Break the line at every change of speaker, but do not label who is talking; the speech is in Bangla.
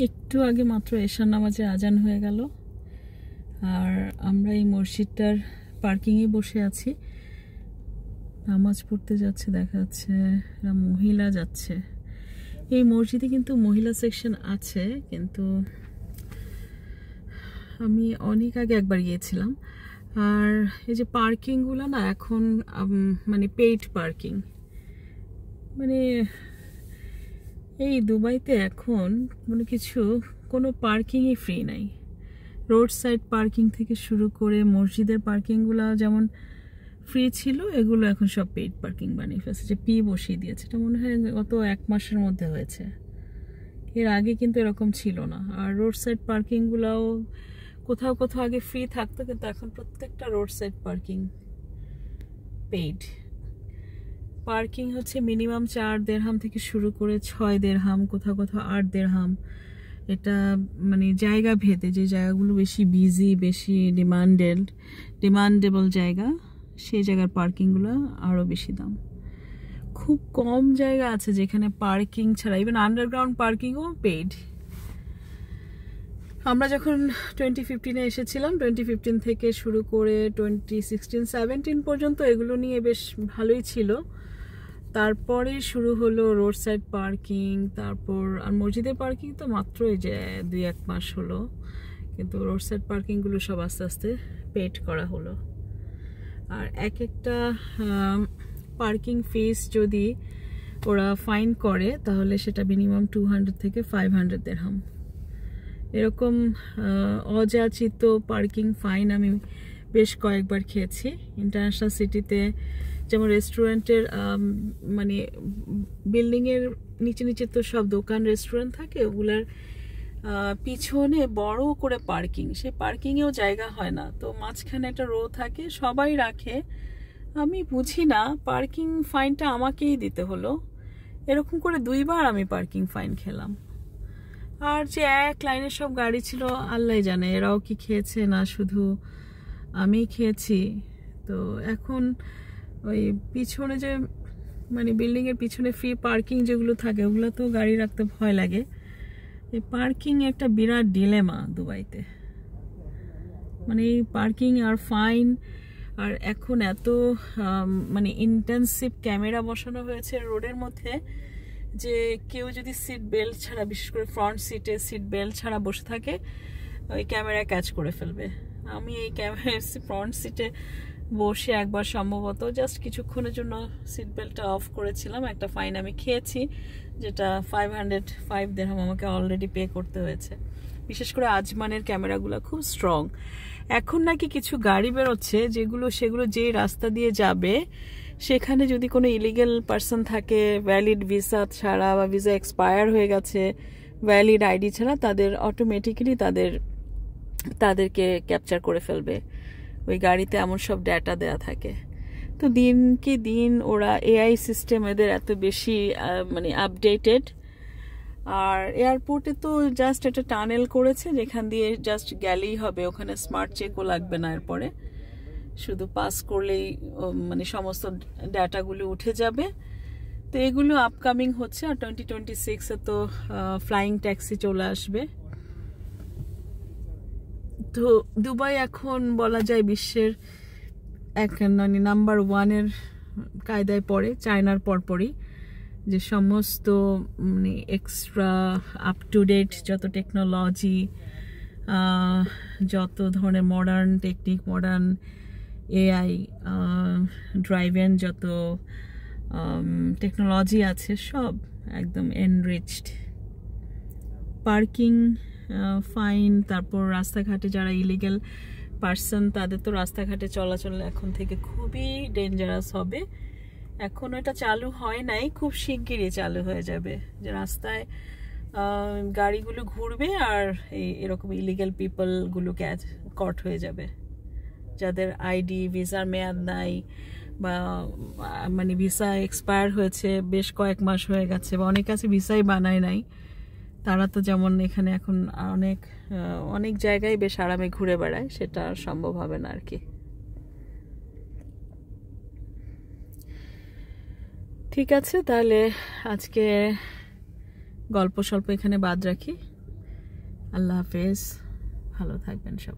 একটু আগে মাত্র এশার নামাজের আজান হয়ে গেল, আর আমরা এই মসজিদটার পার্কিংয়ে বসে আছি। নামাজ পড়তে যাচ্ছে, দেখা যাচ্ছে মহিলা যাচ্ছে। এই মসজিদে কিন্তু মহিলা সেকশন আছে, কিন্তু আমি অনেক আগে একবার গিয়েছিলাম। আর এই যে পার্কিংগুলো না এখন মানে পেইড পার্কিং, মানে এই দুবাইতে এখন কোনো পার্কিংই ফ্রি নাই। রোড সাইড পার্কিং থেকে শুরু করে মসজিদের পার্কিংগুলো যেমন ফ্রি ছিল, এগুলো এখন সব পেইড পার্কিং বানিয়ে ফেলছে, যে পি বসিয়ে দিয়েছে। এটা মনে হয় গত 1 মাসের মধ্যে হয়েছে, এর আগে কিন্তু এরকম ছিল না। আর রোড সাইড পার্কিংগুলোও কোথাও কোথাও আগে ফ্রি থাকতো, কিন্তু এখন প্রত্যেকটা road side parking paid. Parking হচ্ছে মিনিমাম 4 দিরহাম থেকে শুরু করে 6 দিরহাম, কোথাও কোথাও 8 দিরহাম। এটা মানে জায়গা ভেদে, যে জায়গাগুলো বেশি বিজি, বেশি ডিমান্ডেবল জায়গা, সেই জায়গার পার্কিংগুলো আরও বেশি দাম। খুব কম জায়গা আছে যেখানে পার্কিং ছাড়া, ইভেন আন্ডারগ্রাউন্ড পার্কিংও পেইড। আমরা যখন 2015-এ এসেছিলাম, 2015 থেকে শুরু করে 2016-17 পর্যন্ত এগুলো নিয়ে বেশ ভালোই ছিল। তারপরে শুরু হলো রোড সাইড পার্কিং, তারপর আর মসজিদের পার্কিং তো মাত্র এই যে 2-1 মাস হলো, কিন্তু রোড সাইড পার্কিংগুলো সব আস্তে আস্তে পেড করা হলো। আর এক একটা পার্কিং ফিস যদি ওরা ফাইন করে, তাহলে সেটা মিনিমাম 200 থেকে 500 দিরহাম। এরকম অযাচিত পার্কিং ফাইন আমি বেশ কয়েকবার খেয়েছি। ইন্টারন্যাশনাল সিটিতে যেমন রেস্টুরেন্টের মানে বিল্ডিংয়ের নিচে নিচে তো সব দোকান রেস্টুরেন্ট থাকে, ওগুলার পিছনে বড় করে পার্কিং, সেই পার্কিংয়েও জায়গা হয় না, তো মাঝখানে একটা রো থাকে, সবাই রাখে। আমি বুঝি না, পার্কিং ফাইনটা আমাকেই দিতে হলো। এরকম করে 2 বার আমি পার্কিং ফাইন খেলাম। আর যে এক লাইনের সব গাড়ি ছিল, আল্লাহ জানে এরাও কি খেয়েছে না শুধু আমি খেয়েছি। তো এখন ওই পিছনে যে মানে বিল্ডিংয়ের পিছনে ফ্রি পার্কিং যেগুলো থাকে, ওগুলো তো গাড়ি রাখতে ভয় লাগে। এই পার্কিং একটা বিরাট ডিলেমা দুবাইতে, মানে এই পার্কিং আর ফাইন। আর এখন এত মানে ইন্টেন্সিভ ক্যামেরা বসানো হয়েছে রোডের মধ্যে, যে কেউ যদি সিট বেল্ট ছাড়া, বিশেষ করে ফ্রন্ট সিটে সিট বেল্ট ছাড়া বসে থাকে, ওই ক্যামেরা ক্যাচ করে ফেলবে। আমি এই ফ্রন্ট সিটে বসে একবার সম্ভবত জাস্ট কিছুক্ষণের জন্য সিট বেল্টটা অফ করেছিলাম, একটা ফাইন আমি খেয়েছি, যেটা 505 দিরহাম আমাকে অলরেডি পে করতে হয়েছে। বিশেষ করে আজমানের ক্যামেরাগুলো খুব স্ট্রং। এখন নাকি কিছু গাড়ি বেরোচ্ছে সেগুলো যে রাস্তা দিয়ে যাবে, সেখানে যদি কোনো ইলিগেল পার্সন থাকে, ভ্যালিড ভিসা ছাড়া বা ভিসা এক্সপায়ার হয়ে গেছে, ভ্যালিড আইডি ছাড়া, তাদের অটোমেটিক্যালি তাদেরকে ক্যাপচার করে ফেলবে। ওই গাড়িতে এমন সব ডেটা দেয়া থাকে। তো দিনকে দিন ওরা এআই সিস্টেম এদের এত বেশি মানে আপডেটেড। আর এয়ারপোর্টে তো জাস্ট একটা টানেল করেছে, যেখান দিয়ে জাস্ট গেলেই হবে, ওখানে স্মার্ট চেকও লাগবে না। এরপরে শুধু পাস করলেই মানে সমস্ত ডাটাগুলো উঠে যাবে। তো এগুলো আপকামিং হচ্ছে। আর 2026-এ তো ফ্লাইং ট্যাক্সি চলে আসবে। তো দুবাই এখন বলা যায় বিশ্বের নাম্বার 1-এর কায়দায় পড়ে, চায়নার পরপরই, যে সমস্ত মানে এক্সট্রা আপ টু ডেট যত টেকনোলজি, যত ধরনের modern technique, modern AI driven যত টেকনোলজি আছে, সব একদম এনরিচড। পার্কিং ফাইন, তারপর রাস্তাঘাটে যারা ইলিগেল পার্সন, তাদের তো রাস্তাঘাটে চলাচল এখন থেকে খুবই ডেঞ্জারাস হবে। এখন এটা চালু হয় নাই, খুব শিগগিরই চালু হয়ে যাবে, যে রাস্তায় গাড়িগুলো ঘুরবে আর এরকম ইলিগেল পিপলগুলো কট হয়ে যাবে, যাদের আইডি ভিসার মেয়াদ নাই, বা মানে ভিসা এক্সপায়ার হয়েছে, বেশ কয়েক মাস হয়ে গেছে, বা অনেক কাছে ভিসাই বানায় নাই। তারা তো যেমন এখানে এখন অনেক জায়গায় বেশ আরামে ঘুরে বেড়ায়, সেটা সম্ভব হবে না আর কি। ঠিক আছে, তাহলে আজকে গল্প স্বল্প এখানে বাদ রাখি। আল্লাহ হাফেজ, ভালো থাকবেন সব।